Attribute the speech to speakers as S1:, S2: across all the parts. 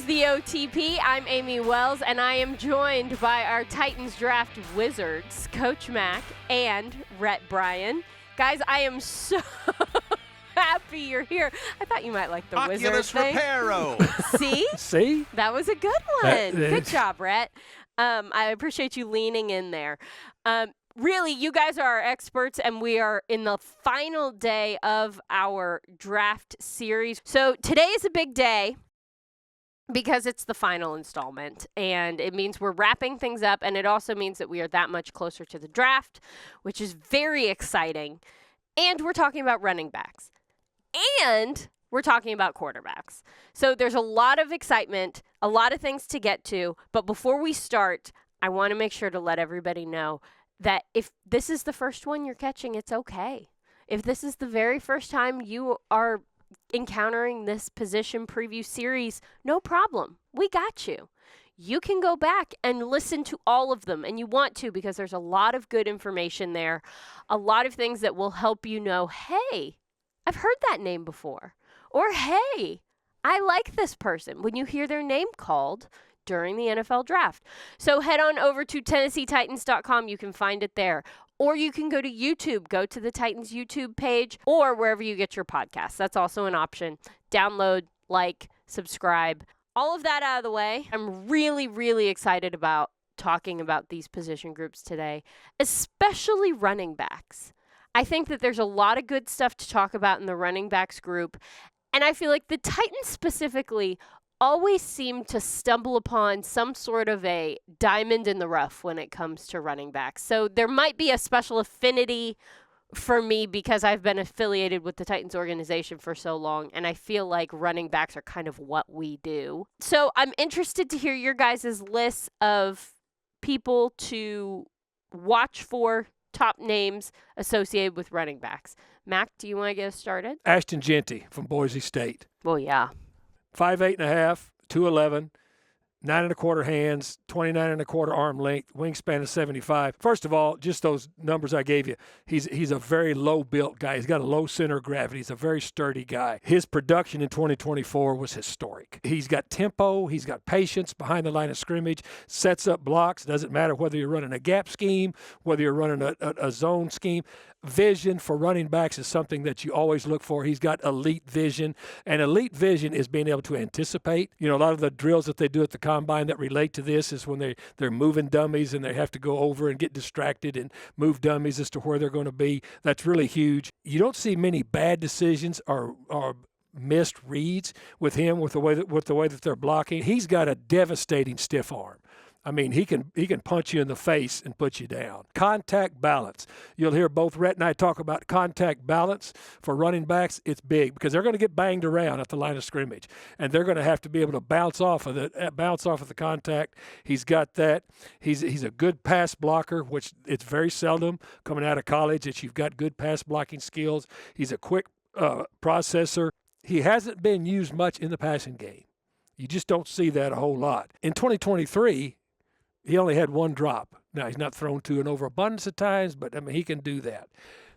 S1: the OTP. I'm Amie Wells, and I am joined by our Titans draft wizards, Coach Mac and Rhett Bryan. Guys, I am so happy you're here. I thought you might like the wizard thing.
S2: Reparo.
S1: See? That was a good one. Good job, Rhett. I appreciate you leaning in there. Really, you guys are our experts, and we are in the final day of our draft series. So today is a big day because it's the final installment, and it means we're wrapping things up, and it also means that we are that much closer to the draft, which is very exciting. And we're talking about running backs. And we're talking about quarterbacks. So there's a lot of excitement, a lot of things to get to. But before we start, I want to make sure to let everybody know that if this is the first one you're catching, it's okay. If this is the very first time you are encountering this position preview series, no problem. We got you. You can go back and listen to all of them, and you want to because there's a lot of good information there, a lot of things that will help you know, hey, I've heard that name before, or hey, I like this person when you hear their name called during the NFL draft. So head on over to TennesseeTitans.com. You can find it there. Or you can go to YouTube. Go to the Titans YouTube page or wherever you get your podcasts. That's also an option. Download, like, subscribe. All of that out of the way. I'm really, really excited about talking about these position groups today, especially running backs. I think that there's a lot of good stuff to talk about in the running backs group. And I feel like the Titans specifically always seem to stumble upon some sort of a diamond in the rough when it comes to running backs. So there might be a special affinity for me because I've been affiliated with the Titans organization for so long, and I feel like running backs are kind of what we do. So I'm interested to hear your guys' lists of people to watch for, top names associated with running backs. Mac, do you want to get us started?
S3: Ashton Jeanty from Boise State.
S1: Well, yeah.
S3: 5'8.5", 211, 9 1/4 hands, 29 1/4 arm length, wingspan of 75. First of all, just those numbers I gave you, he's a very low-built guy. He's got a low center of gravity. He's a very sturdy guy. His production in 2024 was historic. He's got tempo. He's got patience behind the line of scrimmage, sets up blocks. Doesn't matter whether you're running a gap scheme, whether you're running a zone scheme. Vision for running backs is something that you always look for. He's got elite vision, and elite vision is being able to anticipate. You know, a lot of the drills that they do at the combine that relate to this is when they're moving dummies and they have to go over and get distracted and move dummies as to where they're going to be. That's really huge. You don't see many bad decisions or missed reads with him with the way that they're blocking. He's got a devastating stiff arm. I mean, he can punch you in the face and put you down. Contact balance. You'll hear both Rhett and I talk about contact balance for running backs. It's big because they're going to get banged around at the line of scrimmage, and they're going to have to be able to bounce off of the contact. He's got that. He's a good pass blocker, which it's very seldom coming out of college that you've got good pass blocking skills. He's a quick processor. He hasn't been used much in the passing game. You just don't see that a whole lot. In 2023, he only had one drop. Now, he's not thrown to an overabundance of times, but, I mean, he can do that.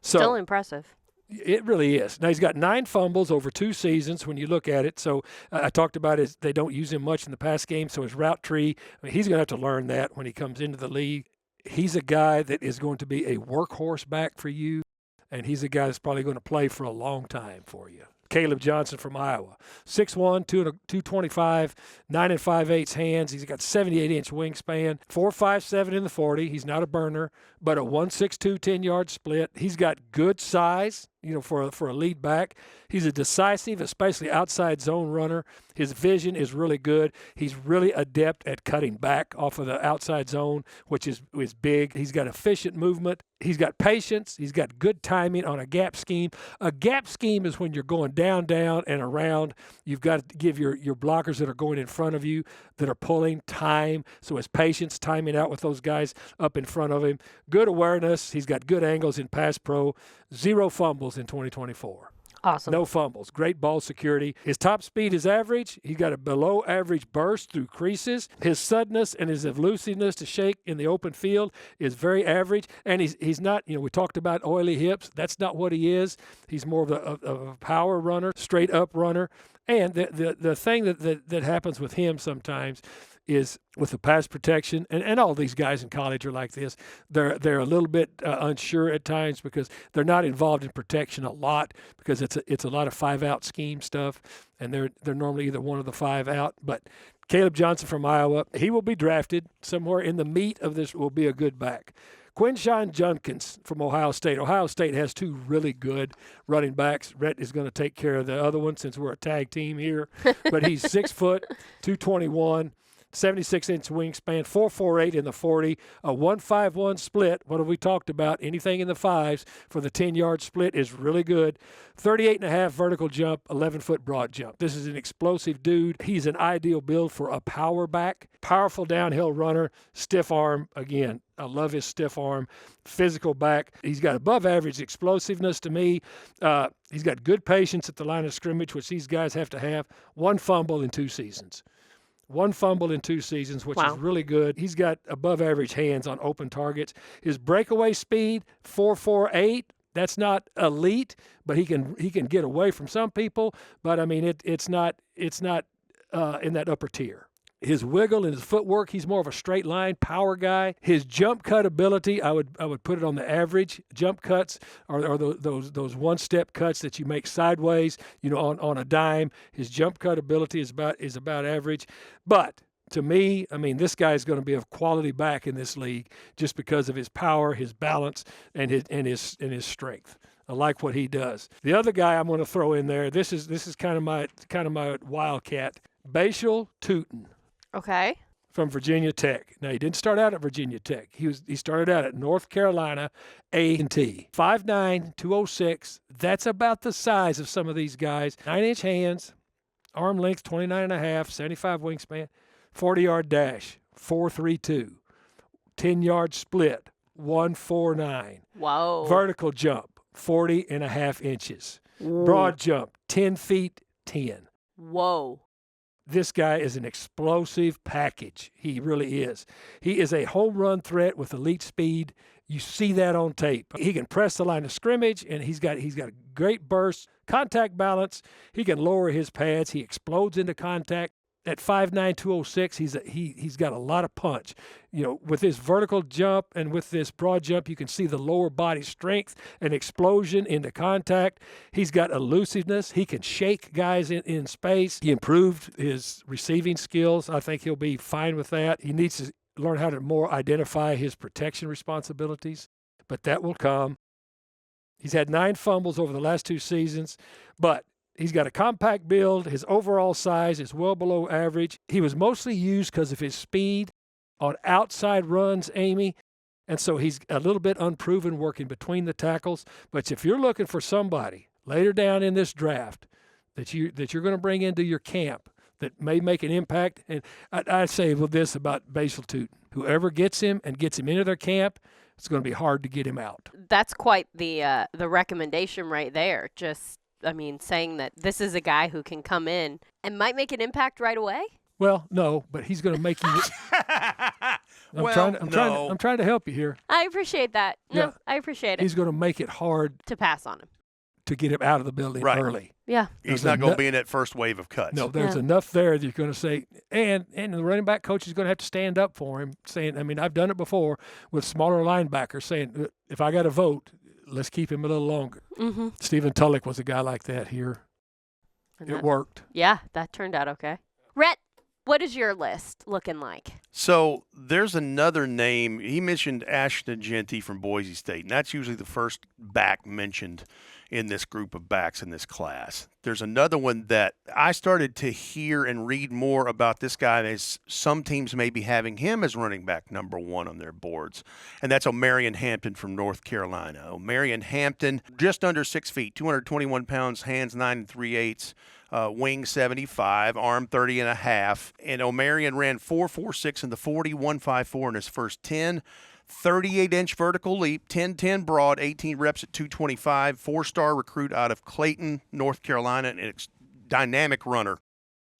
S3: So
S1: still impressive.
S3: It really is. Now, he's got 9 fumbles over 2 seasons when you look at it. So I talked about they don't use him much in the pass game, so his route tree, I mean, he's going to have to learn that when he comes into the league. He's a guy that is going to be a workhorse back for you, and he's a guy that's probably going to play for a long time for you. Caleb Johnson from Iowa, 6'1", 225, 9 5/8 hands. He's got 78-inch wingspan, 4.57 in the 40. He's not a burner, but a 1.62 10-yard split. He's got good size, you know, for a lead back. He's a decisive, especially outside zone runner. His vision is really good. He's really adept at cutting back off of the outside zone, which is big. He's got efficient movement. He's got patience. He's got good timing on a gap scheme. A gap scheme is when you're going down, and around. You've got to give your blockers that are going in front of you, that are pulling, time. So his patience, timing out with those guys up in front of him. Good awareness. He's got good angles in pass pro. 0 fumbles in 2024.
S1: Awesome.
S3: No fumbles. Great ball security. His top speed is average. He's got a below average burst through creases. His suddenness and his elusiveness to shake in the open field is very average. And he's not, we talked about oily hips. That's not what he is. He's more of a power runner, straight up runner. And the thing that happens with him sometimes is with the pass protection, and all these guys in college are like this. They're a little bit unsure at times because they're not involved in protection a lot because it's a lot of 5-out scheme stuff, and they're normally either one of the 5 out. But Caleb Johnson from Iowa, he will be drafted somewhere in the meat of this. Will be a good back. Quinshawn Judkins from Ohio State. Ohio State has 2 really good running backs. Rhett is going to take care of the other one since we're a tag team here. But he's 6 foot, 221. 76-inch wingspan, 4.48 in the 40, a 1.51 split. What have we talked about? Anything in the 5s for the 10-yard split is really good. 38.5 vertical jump, 11-foot broad jump. This is an explosive dude. He's an ideal build for a power back. Powerful downhill runner, stiff arm. Again, I love his stiff arm, physical back. He's got above average explosiveness to me. He's got good patience at the line of scrimmage, which these guys have to have. 1 fumble in 2 seasons. 1 fumble in 2 seasons, which is really good. He's got above average hands on open targets. His breakaway speed, 4.48. That's not elite, but he can get away from some people. But I mean, it's not in that upper tier. His wiggle and his footwork, he's more of a straight line power guy. His jump cut ability, I would put it on the average. Jump cuts are those one-step cuts that you make sideways, on a dime. His jump cut ability is about average. But to me, I mean, this guy is going to be a quality back in this league just because of his power, his balance, and his strength. I like what he does. The other guy I'm going to throw in there. This is kind of my wildcat, Bashal Tootin.
S1: Okay.
S3: From Virginia Tech. Now, he didn't start out at Virginia Tech. He started out at North Carolina A&T. 5'9", 206. That's about the size of some of these guys. 9-inch hands, arm length 29.5, 75 wingspan, 40-yard dash, 4.32. 10-yard split, 1.49.
S1: Whoa.
S3: Vertical jump, 40.5 inches.
S1: Ooh.
S3: Broad jump, 10 feet 10.
S1: Whoa.
S3: This guy is an explosive package. He really is. He is a home run threat with elite speed. You see that on tape. He can press the line of scrimmage, and he's got a great burst, contact balance. He can lower his pads. He explodes into contact. At 5'9", 206, he's got a lot of punch. With his vertical jump and with this broad jump, you can see the lower body strength and explosion into contact. He's got elusiveness. He can shake guys in space. He improved his receiving skills. I think he'll be fine with that. He needs to learn how to more identify his protection responsibilities, but that will come. He's had 9 fumbles over the last 2 seasons, but he's got a compact build. His overall size is well below average. He was mostly used because of his speed on outside runs, Amie, and so he's a little bit unproven working between the tackles. But if you're looking for somebody later down in this draft that you're going to bring into your camp that may make an impact, and I say with this about Bashal Tootin, whoever gets him and gets him into their camp, it's going to be hard to get him out.
S1: That's quite the recommendation right there. Saying that this is a guy who can come in and might make an impact right away?
S3: Well, no, but he's going to make you. I'm trying to help you here.
S1: I appreciate that. No, yeah. I appreciate it.
S3: He's going to make it hard
S1: to pass on him,
S3: to get him out of the building early.
S1: Yeah.
S2: He's not going to be in that first wave of cuts.
S3: No, there's enough there that you're going to say, and the running back coach is going to have to stand up for him, saying, I've done it before with smaller linebackers, saying, if I got to vote, let's keep him a little longer. Mm-hmm. Stephen Tulloch was a guy like that here. It worked.
S1: Yeah, that turned out okay. Rhett, what is your list looking like?
S2: So there's another name. He mentioned Ashton Jeanty from Boise State, and that's usually the first back mentioned in this group of backs in this class. There's another one that I started to hear and read more about this guy as some teams may be having him as running back number 1 on their boards, and that's Omarion Hampton from North Carolina. Omarion Hampton, just under 6 feet, 221 pounds, hands 9 3/8, wing 75, arm 30.5, and Omarion ran 4.46 6 in the 40, 154 in his first 10. 38-inch vertical leap, 10-10 broad, 18 reps at 225. 4-star recruit out of Clayton, North Carolina, and a dynamic runner.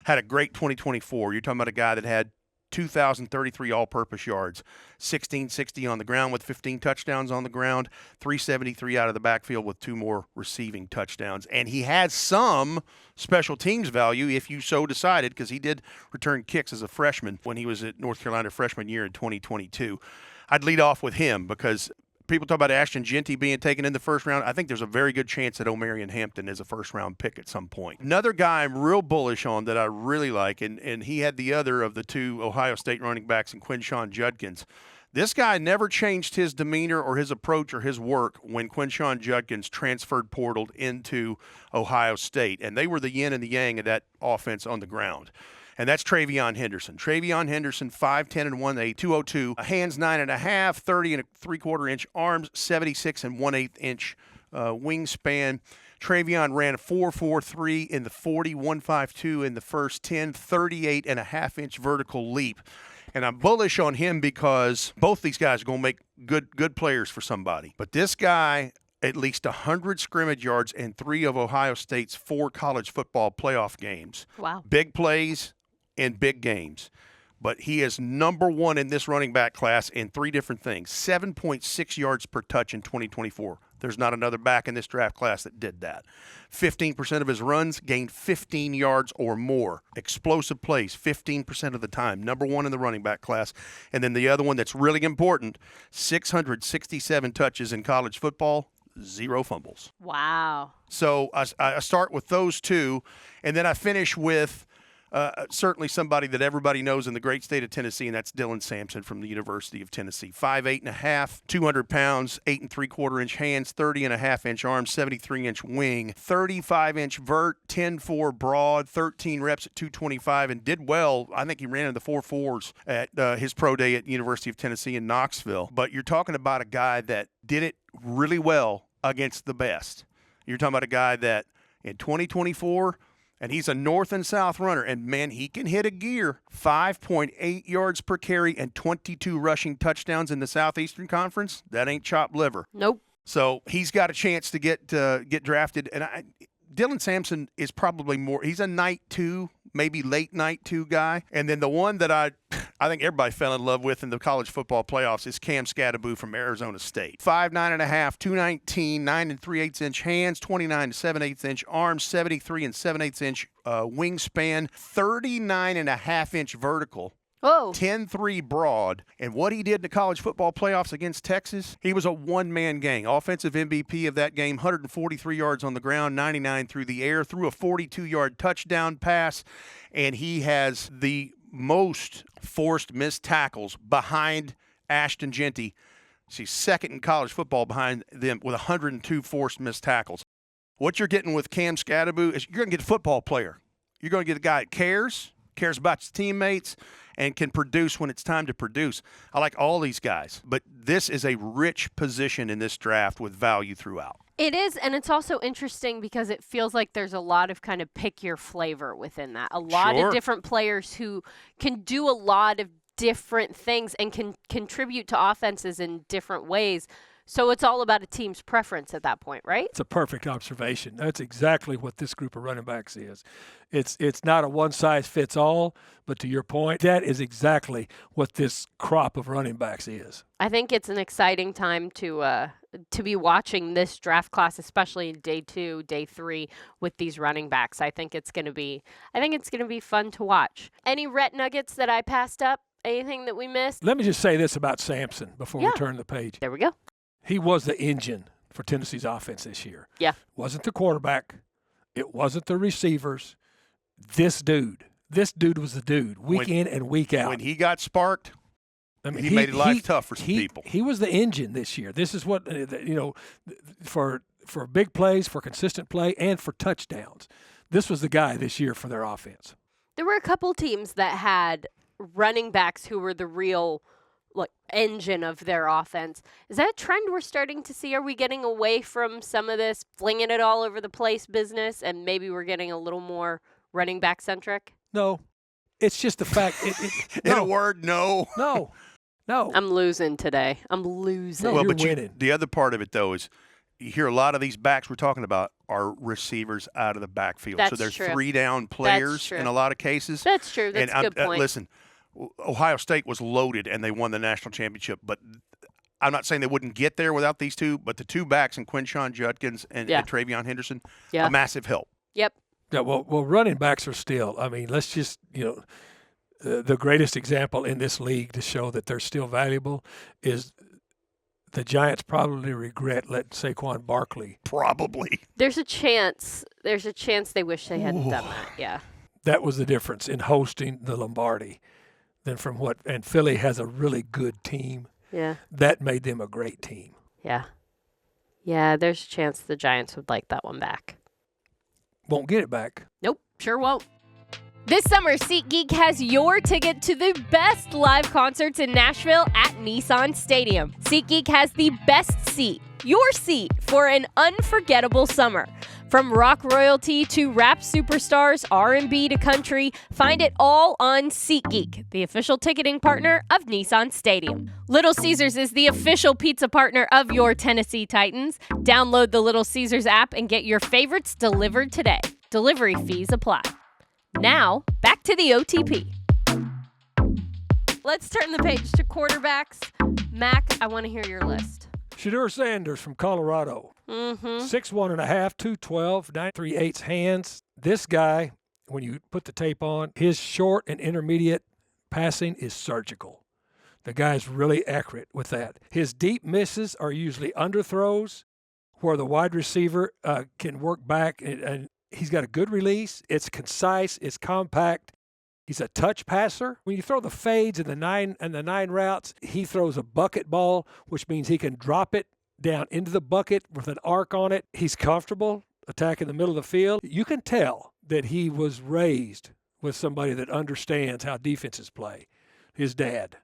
S2: Had a great 2024. You're talking about a guy that had 2,033 all-purpose yards, 1,660 on the ground with 15 touchdowns on the ground, 373 out of the backfield with 2 more receiving touchdowns. And he had some special teams value if you so decided, because he did return kicks as a freshman when he was at North Carolina freshman year in 2022. I'd lead off with him because people talk about Ashton Jeanty being taken in the first round. I think there's a very good chance that Omarion Hampton is a first-round pick at some point. Another guy I'm real bullish on that I really like, and he had the other of the 2 Ohio State running backs in Quinshon Judkins. This guy never changed his demeanor or his approach or his work when Quinshon Judkins transferred portaled into Ohio State, and they were the yin and the yang of that offense on the ground. And that's Travion Henderson. Travion Henderson, 5'10 and 1/8, 202, hands 9.5, 30 and 3/4 inch arms, 76 and 1/8 inch wingspan. Travion ran a 4.43 in the 40, 152 in the first 10, 38.5 inch vertical leap. And I'm bullish on him because both these guys are going to make good players for somebody. But this guy, at least 100 scrimmage yards in 3 of Ohio State's 4 college football playoff games.
S1: Wow.
S2: Big plays in big games. But he is number 1 in this running back class in 3 different things. 7.6 yards per touch in 2024. There's not another back in this draft class that did that. 15% of his runs gained 15 yards or more. Explosive plays, 15% of the time. Number 1 in the running back class. And then the other one that's really important, 667 touches in college football, 0 fumbles.
S1: Wow.
S2: So I start with those 2, and then I finish with certainly somebody that everybody knows in the great state of Tennessee, and that's Dylan Sampson from the University of Tennessee. 5'8.5", 200 pounds, 8 3/4 inch hands, 30.5 inch arms, 73 inch wing, 35 inch vert, 10.4 broad, 13 reps at 225, and did well. I think he ran in the 4.4s at his pro day at University of Tennessee in Knoxville. But you're talking about a guy that did it really well against the best. You're talking about a guy that in 2024, and he's a north and south runner, and man, he can hit a gear. 5.8 yards per carry and 22 rushing touchdowns in the Southeastern Conference. That ain't chopped liver.
S1: Nope.
S2: So he's got a chance to get drafted. And Dylan Sampson is probably more. He's a night 2, maybe late night 2 guy. And then the one that I think everybody fell in love with in the college football playoffs is Cam Scadaboo from Arizona State. 5'9.5", 219, 9 3/8 inch hands, 29 7/8 inch arms, 73 7/8 inch wingspan, 39.5 inch vertical.
S1: Whoa.
S2: 10-3 broad. And what he did in the college football playoffs against Texas, he was a one-man gang. Offensive MVP of that game, 143 yards on the ground, 99 through the air, threw a 42-yard touchdown pass, and he has the most forced missed tackles behind Ashton Jeanty. She's second in college football behind them with 102 forced missed tackles. What you're getting with Cam Scadaboo is you're going to get a football player. You're going to get a guy that cares about his teammates, and can produce when it's time to produce. I like all these guys, but this is a rich position in this draft with value throughout.
S1: It is, and it's also interesting because it feels like there's a lot of kind of pick your flavor within that. A lot of different players who can do a lot of different things and can contribute to offenses in different ways. So it's all about a team's preference at that point, right?
S3: It's a perfect observation. That's exactly what this group of running backs is. It's not a one-size-fits-all, but to your point, that is exactly what this crop of running backs is.
S1: I think it's an exciting time to be watching this draft class, especially in day 2, day 3 with these running backs. I think it's going to be fun to watch. Any Rhett nuggets that I passed up? Anything that we missed?
S3: Let me just say this about Sampson before we turn the page.
S1: There we go.
S3: He was the engine for Tennessee's offense this year.
S1: Yeah.
S3: Wasn't the quarterback. It wasn't the receivers. This dude was the dude week in and week out.
S2: When he got sparked, I mean, he made life tough for some people.
S3: He was the engine this year. This is what, for big plays, for consistent play, and for touchdowns. This was the guy this year for their offense.
S1: There were a couple teams that had running backs who were the real engine of their offense. Is that a trend we're starting to see? Are we getting away from some of this flinging it all over the place business, and maybe we're getting a little more running back centric?
S3: No, It's just the fact.
S2: In a word, no.
S3: No.
S1: I'm losing today. I'm losing.
S3: No,
S2: Well,
S3: you're
S2: but
S3: winning.
S2: the other part of it, though, is you hear a lot of these backs we're talking about are receivers out of the backfield.
S1: That's
S2: so there's
S1: true.
S2: 3 down
S1: That's
S2: players
S1: true.
S2: in a lot of cases.
S1: That's true. That's
S2: and
S1: a good point.
S2: Listen, Ohio State was loaded and they won the national championship, but I'm not saying they wouldn't get there without these two, but the 2 backs in Quinshon Judkins and Travion Henderson, a massive help.
S1: Yep.
S3: Yeah, well, running backs are still. I mean, let's just the greatest example in this league to show that they're still valuable is the Giants probably regret letting Saquon Barkley.
S2: Probably.
S1: There's a chance they wish they hadn't done that. Yeah.
S3: That was the difference in hosting the Lombardi than from what. And Philly has a really good team.
S1: Yeah.
S3: That made them a great team.
S1: Yeah. Yeah, there's a chance the Giants would like that one back.
S3: Won't get it back.
S1: Nope, sure won't. This summer, SeatGeek has your ticket to the best live concerts in Nashville at Nissan Stadium. SeatGeek has the best seat, your seat, for an unforgettable summer. From rock royalty to rap superstars, R&B to country, find it all on SeatGeek, the official ticketing partner of Nissan Stadium. Little Caesars is the official pizza partner of your Tennessee Titans. Download the Little Caesars app and get your favorites delivered today. Delivery fees apply. Now, back to the OTP. Let's turn the page to quarterbacks. Mac, I want to hear your list.
S3: Shedeur Sanders from Colorado. 6'1.5", 212, 9.38 hands. This guy, when you put the tape on, his short and intermediate passing is surgical. The guy's really accurate with that. His deep misses are usually underthrows where the wide receiver can work back, and he's got a good release. It's concise. It's compact. He's a touch passer. When you throw the fades and the nine routes, he throws a bucket ball, which means he can drop it down into the bucket with an arc on it. He's comfortable attacking the middle of the field. You can tell that he was raised with somebody that understands how defenses play, his dad.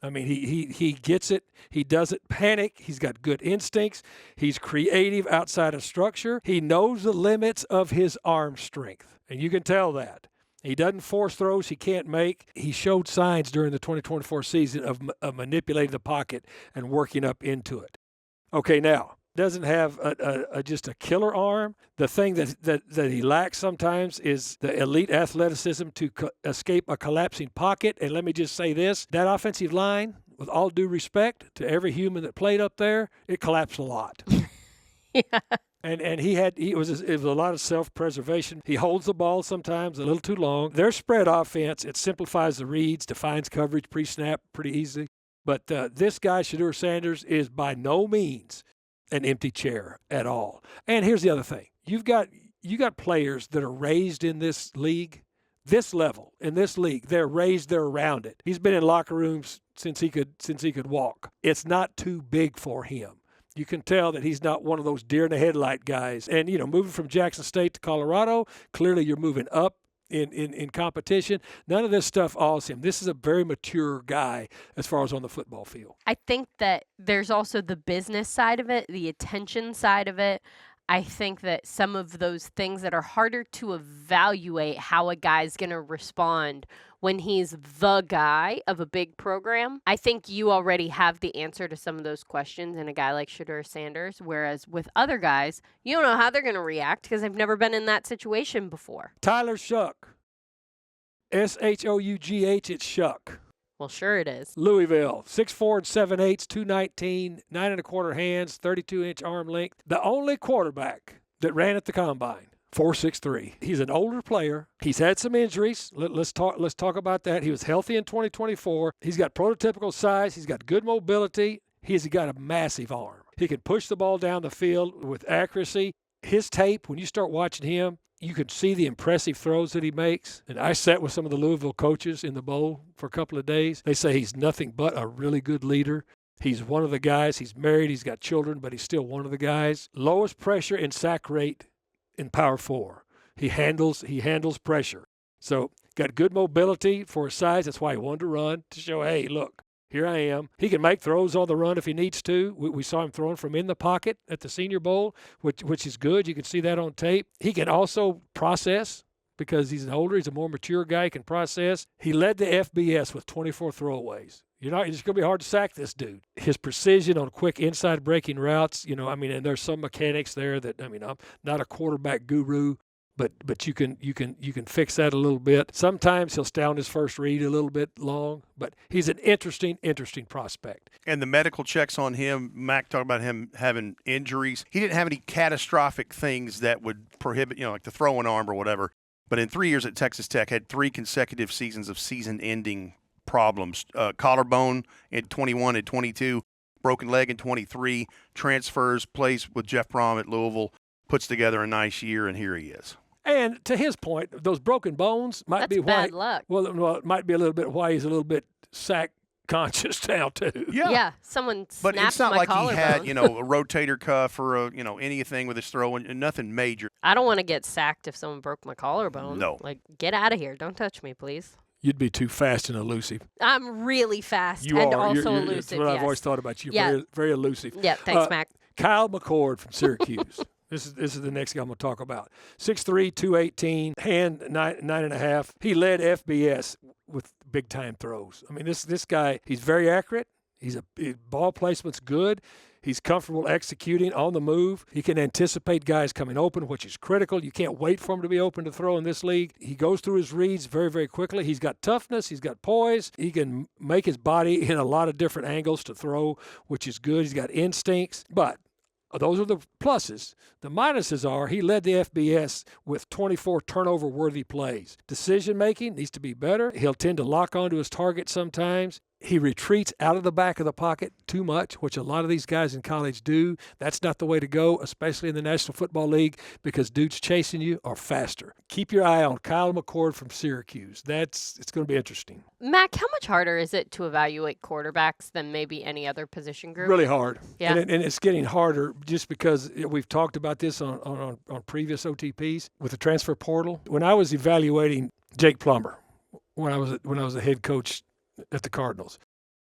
S3: I mean, he gets it. He doesn't panic. He's got good instincts. He's creative outside of structure. He knows the limits of his arm strength, and you can tell that. He doesn't force throws he can't make. He showed signs during the 2024 season of manipulating the pocket and working up into it. Okay, now, doesn't have just a killer arm. The thing that he lacks sometimes is the elite athleticism to escape a collapsing pocket. And let me just say this, that offensive line, with all due respect to every human that played up there, it collapsed a lot.
S1: Yeah.
S3: And it was a lot of self-preservation. He holds the ball sometimes a little too long. Their spread offense, it simplifies the reads, defines coverage pre-snap pretty easily. But this guy, Shedeur Sanders, is by no means an empty chair at all. And here's the other thing. You got players that are raised in this league, this level, in this league. They're raised, they're around it. He's been in locker rooms since he could walk. It's not too big for him. You can tell that he's not one of those deer in the headlight guys. And, moving from Jackson State to Colorado, clearly you're moving up in competition. None of this stuff awes him. This is a very mature guy as far as on the football field.
S1: I think that there's also the business side of it, the attention side of it. I think that some of those things that are harder to evaluate how a guy's going to respond when he's the guy of a big program, I think you already have the answer to some of those questions in a guy like Shedeur Sanders, whereas with other guys, you don't know how they're going to react because they've never been in that situation before.
S3: Tyler Shuck. Shough, it's Shuck.
S1: Well, sure it is.
S3: Louisville, 6'4" and 7/8", 219, 9 1/4 hands, 32-inch arm length. The only quarterback that ran at the combine, 4'6'3". He's an older player. He's had some injuries. Let's talk about that. He was healthy in 2024. He's got prototypical size. He's got good mobility. He's got a massive arm. He can push the ball down the field with accuracy. His tape, when you start watching him, you can see the impressive throws that he makes. And I sat with some of the Louisville coaches in the bowl for a couple of days. They say he's nothing but a really good leader. He's one of the guys. He's married. He's got children, but he's still one of the guys. Lowest pressure and sack rate in Power 4. He handles pressure. So got good mobility for his size. That's why he wanted to run, to show, hey, look, here I am. He can make throws on the run if he needs to. We saw him throwing from in the pocket at the Senior Bowl, which is good. You can see that on tape. He can also process because he's older. He's a more mature guy. He can process. He led the FBS with 24 throwaways. It's going to be hard to sack this dude. His precision on quick inside breaking routes, and there's some mechanics there that, I'm not a quarterback guru, but you can fix that a little bit. Sometimes he'll stay on his first read a little bit long, but he's an interesting prospect.
S2: And the medical checks on him, Mac talked about him having injuries. He didn't have any catastrophic things that would prohibit, like the throwing arm or whatever. But in 3 years at Texas Tech, had 3 consecutive seasons of season-ending problems. Collarbone in 21 and 22, broken leg in 23, transfers, plays with Jeff Brom at Louisville, puts together a nice year, and here he is.
S3: And to his point, those broken bones might be
S1: bad
S3: why.
S1: luck.
S3: Well, it might be a little bit why he's a little bit sack conscious now too.
S1: Yeah. Someone snapped
S2: But it's not
S1: my
S2: like he
S1: collarbone.
S2: had, a rotator cuff or anything with his throw, and nothing major.
S1: I don't want to get sacked if someone broke my collarbone.
S2: No.
S1: Get out of here. Don't touch me, please.
S3: You'd be too fast and elusive.
S1: I'm really fast
S3: You
S1: and
S3: are.
S1: also
S3: You're,
S1: elusive.
S3: That's what I've
S1: yes.
S3: always thought about you.
S1: Yeah.
S3: Very, very elusive.
S1: Yeah, thanks, Mac.
S3: Kyle McCord from Syracuse. This is the next guy I'm going to talk about. 6'3", 218, hand 9.5. He led FBS with big-time throws. This guy, he's very accurate. His ball placement's good. He's comfortable executing on the move. He can anticipate guys coming open, which is critical. You can't wait for him to be open to throw in this league. He goes through his reads very, very quickly. He's got toughness. He's got poise. He can make his body in a lot of different angles to throw, which is good. He's got instincts. But those are the pluses. The minuses are he led the FBS with 24 turnover-worthy plays. Decision-making needs to be better. He'll tend to lock onto his target sometimes. He retreats out of the back of the pocket too much, which a lot of these guys in college do. That's not the way to go, especially in the National Football League, because dudes chasing you are faster. Keep your eye on Kyle McCord from Syracuse. It's going to be interesting.
S1: Mac, how much harder is it to evaluate quarterbacks than maybe any other position group?
S3: Really hard.
S1: Yeah.
S3: And it's getting harder just because we've talked about this on previous OTPs with the transfer portal. When I was evaluating Jake Plummer, when I was a head coach at the Cardinals,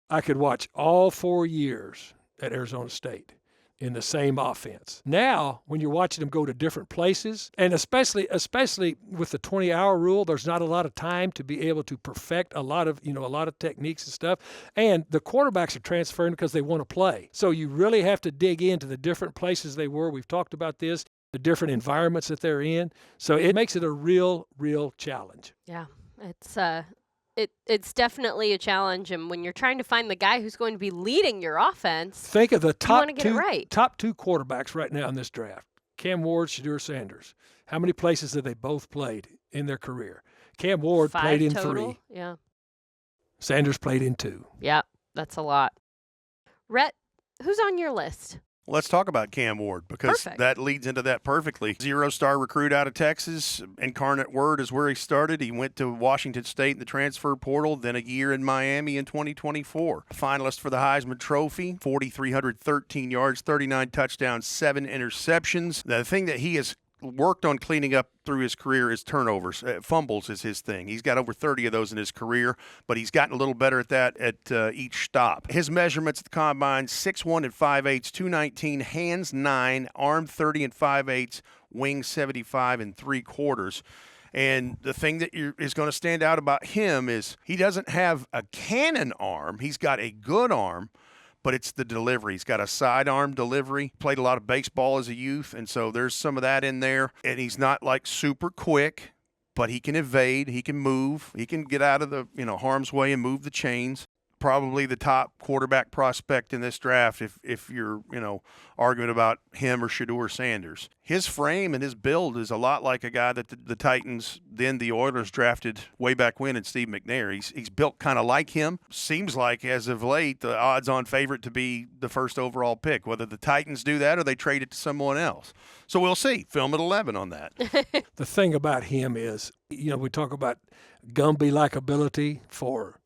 S3: I could watch all 4 years at Arizona State in the same offense. Now, when you're watching them go to different places, and especially with the 20-hour rule, there's not a lot of time to be able to perfect a lot of techniques and stuff. And the quarterbacks are transferring because they want to play. So you really have to dig into the different places they were. We've talked about this, the different environments that they're in. So it makes it a real challenge.
S1: Yeah, it's definitely a challenge, and when you're trying to find the guy who's going to be leading your offense,
S3: think of the top
S1: two
S3: quarterbacks right now in this draft: Cam Ward, Shedeur Sanders. How many places have they both played in their career? Cam Ward
S1: 5
S3: played in
S1: total.
S3: 3.
S1: Yeah.
S3: Sanders played in 2.
S1: Yeah, that's a lot. Rhett, who's on your list?
S2: Let's talk about Cam Ward, because
S1: Perfect.
S2: that leads into that perfectly. 0-star recruit out of Texas. Incarnate Word is where he started. He went to Washington State in the transfer portal, then a year in Miami in 2024. Finalist for the Heisman Trophy, 4,313 yards, 39 touchdowns, 7 interceptions. The thing that he has worked on cleaning up through his career is turnovers. Fumbles is his thing. He's got over 30 of those in his career, but he's gotten a little better at that at each stop. His measurements at the combine: 6'1" and 5'8", 219, hands 9, arm 30 and 5'8", wings 75 and 3/4. And the thing that is going to stand out about him is he doesn't have a cannon arm. He's got a good arm, but it's the delivery. He's got a sidearm delivery. Played a lot of baseball as a youth, and so there's some of that in there. And he's not like super quick, but he can evade. He can move. He can get out of the harm's way and move the chains. Probably the top quarterback prospect in this draft if you're arguing about him or Shedeur Sanders. His frame and his build is a lot like a guy that the Titans, then the Oilers, drafted way back when in Steve McNair. He's built kind of like him. Seems like as of late the odds-on favorite to be the first overall pick, whether the Titans do that or they trade it to someone else. So we'll see. Film at 11 on that.
S3: The thing about him is, we talk about Gumby-like ability for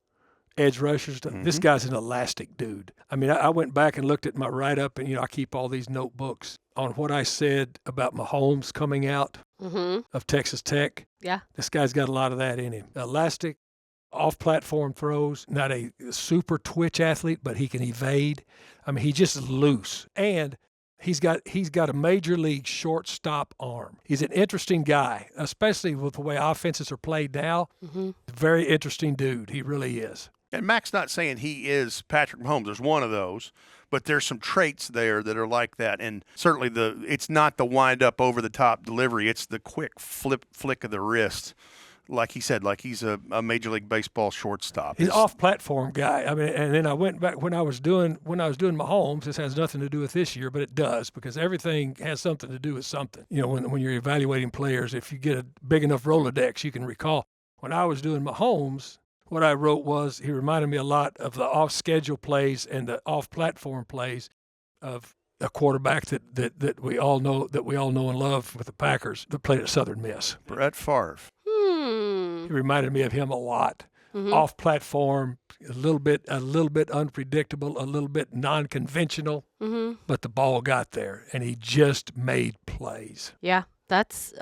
S3: edge rushers. Mm-hmm. This guy's an elastic dude. I went back and looked at my write-up, and I keep all these notebooks on what I said about Mahomes coming out of Texas Tech.
S1: Yeah.
S3: This guy's got a lot of that in him. Elastic, off-platform throws, not a super twitch athlete, but he can evade. He's just loose. And He's got a major league shortstop arm. He's an interesting guy, especially with the way offenses are played now. Very interesting dude. He really is.
S2: And Mac's not saying he is Patrick Mahomes. There's one of those, but there's some traits there that are like that. And certainly it's not the wind up over the top delivery. It's the quick flick of the wrist. Like he said, like he's a Major League Baseball shortstop.
S3: He's an off-platform guy. I mean, and then I went back when I was doing Mahomes. This has nothing to do with this year, but it does because everything has something to do with something. You know, when you're evaluating players, if you get a big enough Rolodex, you can recall. When I was doing Mahomes, what I wrote was he reminded me a lot of the off-schedule plays and the off-platform plays of a quarterback that we all know and love with the Packers that played at Southern Miss.
S2: Brett Favre.
S3: He reminded me of him a lot. Off platform, a little bit unpredictable, a little bit non-conventional, but the ball got there, and he just made plays.
S1: Yeah, that's,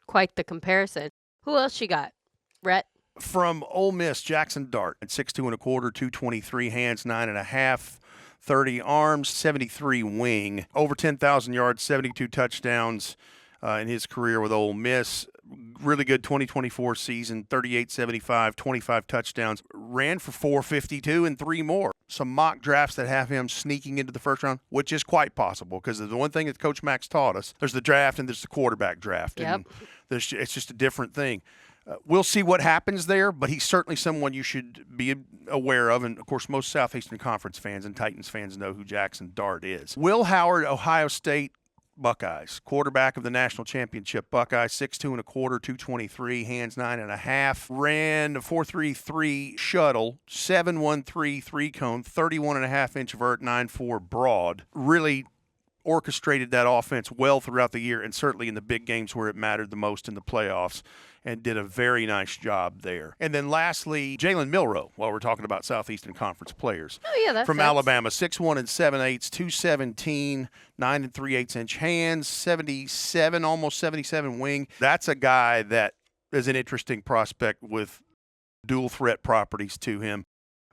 S1: quite the comparison. Who else you got? Rhett?
S2: From Ole Miss, Jackson Dart at 6'2 1/4", 223 hands, 9.5, 30 arms, 73 wing, over 10,000 yards, 72 touchdowns in his career with Ole Miss. Really good 2024 season, 38-75, 25 touchdowns, ran for 452 and 3 more. Some mock drafts that have him sneaking into the first round, which is quite possible because the one thing that Coach Mack's taught us, there's the draft and there's the quarterback draft.
S1: Yep.
S2: And it's just a different thing. We'll see what happens there, but he's certainly someone you should be aware of. And, of course, most Southeastern Conference fans and Titans fans know who Jackson Dart is. Will Howard, Ohio State Buckeyes, quarterback of the national championship Buckeyes, 6'2 1/4", 223, hands 9.5, ran a 4.33 shuttle, 7.13 3-cone, 31.5-inch vert, 9.4 broad. Really orchestrated that offense well throughout the year and certainly in the big games where it mattered the most in the playoffs, and did a very nice job there. And then lastly, Jalen Milroe, while we're talking about Southeastern Conference players.
S1: Oh, yeah, that's
S2: from Alabama, 6'1 7/8", 217, 9 3/8-inch hands, 77, almost 77 wing. That's a guy that is an interesting prospect with dual threat properties to him,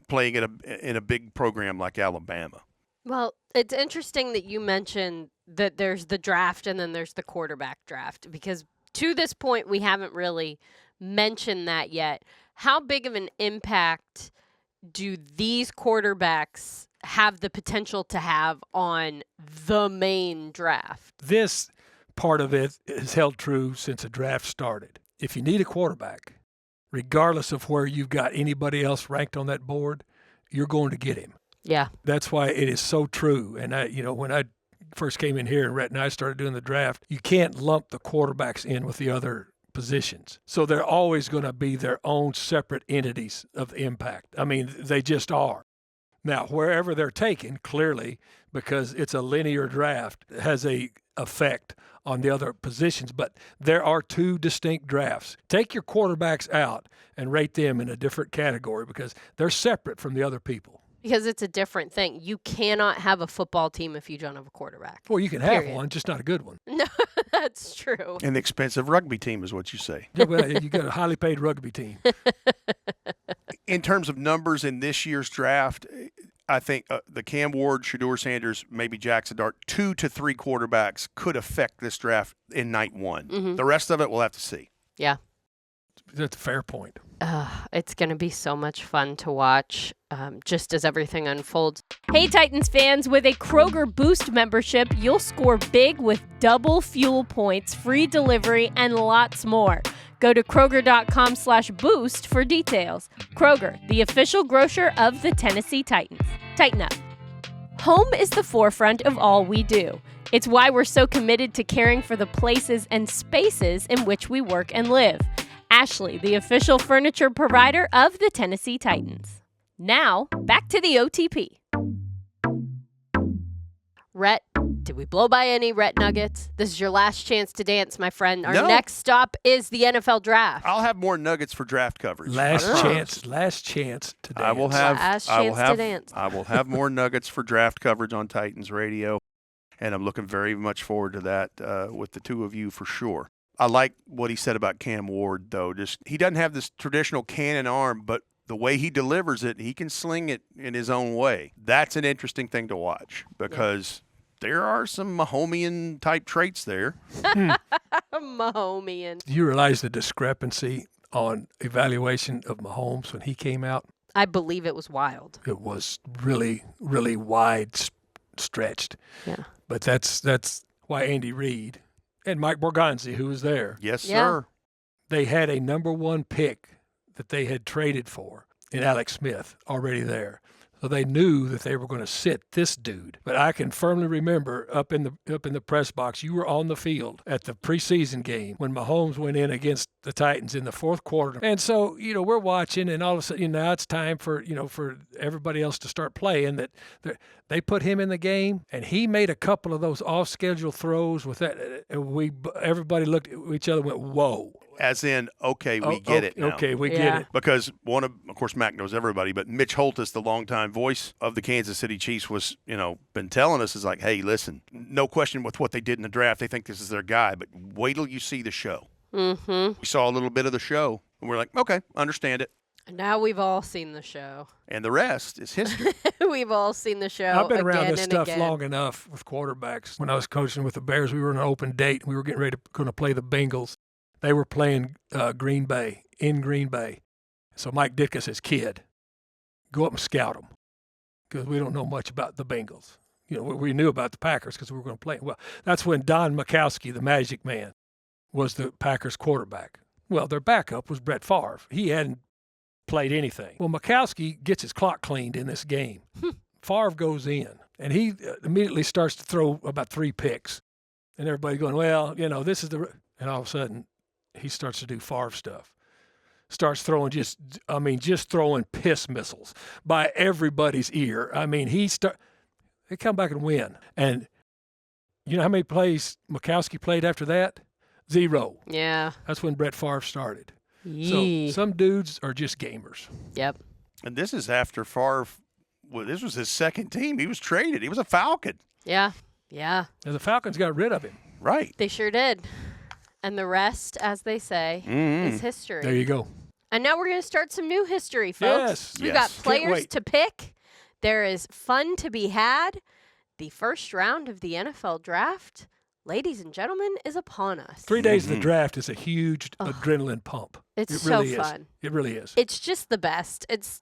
S2: playing in a big program like Alabama.
S1: Well, it's interesting that you mentioned that there's the draft and then there's the quarterback draft because to this point, we haven't really mentioned that yet. How big of an impact do these quarterbacks have the potential to have on the main draft?
S3: This part of it has held true since the draft started. If you need a quarterback, regardless of where you've got anybody else ranked on that board, you're going to get him.
S1: Yeah.
S3: That's why it is so true. And when I first came in here and Rhett and I started doing the draft, you can't lump the quarterbacks in with the other positions. So they're always going to be their own separate entities of impact. I mean, they just are. Now, wherever they're taken, clearly, because it's a linear draft, has a effect on the other positions. But there are two distinct drafts. Take your quarterbacks out and rate them in a different category because they're separate from the other people.
S1: Because it's a different thing. You cannot have a football team if you don't have a quarterback.
S3: Well, you can have one, just not a good one.
S1: No, that's true.
S2: An expensive rugby team is what you say.
S3: Yeah, well, you got a highly paid rugby team.
S2: In terms of numbers in this year's draft, I think the Cam Ward, Shedeur Sanders, maybe Jackson Dart, 2 to 3 quarterbacks could affect this draft in night one.
S1: Mm-hmm.
S2: The rest of it, we'll have to see.
S1: Yeah.
S3: That's a fair point.
S1: It's going to be so much fun to watch just as everything unfolds. Hey, Titans fans, with a Kroger Boost membership, you'll score big with double fuel points, free delivery, and lots more. Go to Kroger.com/boost for details. Kroger, the official grocer of the Tennessee Titans. Tighten up. Home is the forefront of all we do. It's why we're so committed to caring for the places and spaces in which we work and live. Ashley, the official furniture provider of the Tennessee Titans. Now, back to the OTP. Rhett, did we blow by any Rhett nuggets? This is your last chance to dance, my friend. Our next stop is the NFL draft.
S2: I'll have more nuggets for draft coverage.
S3: Last chance to dance.
S2: I will have
S1: dance.
S2: I will have more nuggets for draft coverage on Titans Radio, and I'm looking very much forward to that with the two of you for sure. I like what he said about Cam Ward, though. Just he doesn't have this traditional cannon arm, but the way he delivers it, he can sling it in his own way. That's an interesting thing to watch because there are some Mahomian type traits there.
S1: Mahomian.
S3: Do you realize the discrepancy on evaluation of Mahomes when he came out?
S1: I believe it was wild.
S3: It was really, really wide stretched.
S1: Yeah.
S3: But that's why Andy Reid and Mike Borgonzi, who was there,
S2: Yes,
S1: Yeah.
S2: sir.
S3: they had a number one pick that they had traded for in Alex Smith already there. So they knew that they were going to sit this dude. But I can firmly remember up in the press box, you were on the field at the preseason game when Mahomes went in against the Titans in the fourth quarter. And so, we're watching, and all of a sudden, now it's time for everybody else to start playing. That they put him in the game, and he made a couple of those off-schedule throws with that. And everybody looked at each other and went, whoa.
S2: As in, okay, we get it now.
S3: Okay, we
S1: Yeah.
S3: get it.
S2: Because of course, Mac knows everybody, but Mitch Holtis, the longtime voice of the Kansas City Chiefs, was, been telling us is like, hey, listen, no question with what they did in the draft. They think this is their guy, but wait till you see the show.
S1: Mm-hmm.
S2: We saw a little bit of the show, and we're like, okay, understand it.
S1: Now we've all seen the show.
S2: And the rest is history.
S1: We've all seen the show.
S3: I've been around
S1: again
S3: this
S1: and
S3: stuff
S1: again.
S3: long enough with quarterbacks. When I was coaching with the Bears, we were on an open date. We were getting ready to play the Bengals. They were playing Green Bay, in Green Bay. So Mike Ditka says, kid, go up and scout them because we don't know much about the Bengals. We knew about the Packers because we were going to play. Well, that's when Don Majkowski, the Magic Man, was the Packers quarterback. Well, their backup was Brett Favre. He hadn't played anything. Well, Majkowski gets his clock cleaned in this game. Favre goes in, and he immediately starts to throw about 3 picks. And everybody going, well, this is the – and all of a sudden, he starts to do Favre stuff. Starts throwing just throwing piss missiles by everybody's ear. They come back and win. And you know how many plays Majkowski played after that? 0.
S1: Yeah.
S3: That's when Brett Favre started.
S1: Yee.
S3: So some dudes are just gamers.
S1: Yep.
S2: And this is after Favre. Well, this was his second team. He was traded. He was a Falcon.
S1: Yeah. Yeah.
S3: And the Falcons got rid of him.
S2: Right.
S1: They sure did. And the rest, as they say, is history.
S3: There you go.
S1: And now we're going to start some new history, folks.
S3: Yes.
S1: We've
S2: Yes.
S1: got
S3: Can't
S1: players
S3: wait.
S1: to pick. There is fun to be had. The first round of the NFL draft, ladies and gentlemen, is upon us.
S3: 3 days of the draft is a huge adrenaline pump.
S1: It's
S3: It
S1: so
S3: really is.
S1: fun.
S3: It really is.
S1: It's just the best. It's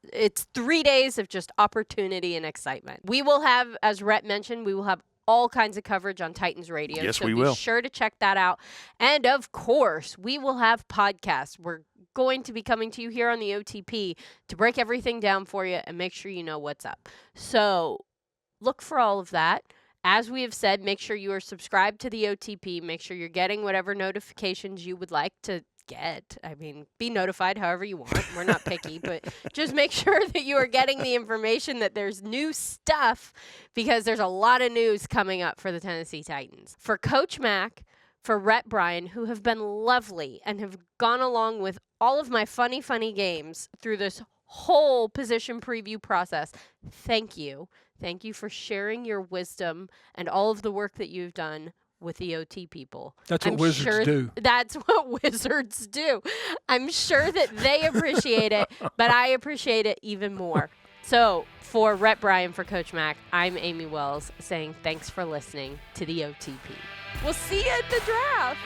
S1: 3 days of just opportunity and excitement. We will have, as Rhett mentioned, we will have all kinds of coverage on Titans Radio.
S2: Yes,
S1: so
S2: we
S1: be
S2: will.
S1: sure to check that out. And of course, we will have podcasts. We're going to be coming to you here on the OTP to break everything down for you and make sure you know what's up. So look for all of that. As we have said, make sure you are subscribed to the OTP. Make sure you're getting whatever notifications you would like to get. Be notified however you want. We're not picky, but just make sure that you are getting the information that there's new stuff because there's a lot of news coming up for the Tennessee Titans. For Coach Mac, for Rhett, Bryan, who have been lovely and have gone along with all of my funny games through this whole position preview process, thank you. Thank you for sharing your wisdom and all of the work that you've done with the OT people.
S3: That's what wizards do.
S1: That's what wizards do. I'm sure that they appreciate it, but I appreciate it even more. So for Rhett, Bryan, for Coach Mac, I'm Amie Wells saying thanks for listening to the OTP. We'll see you at the draft.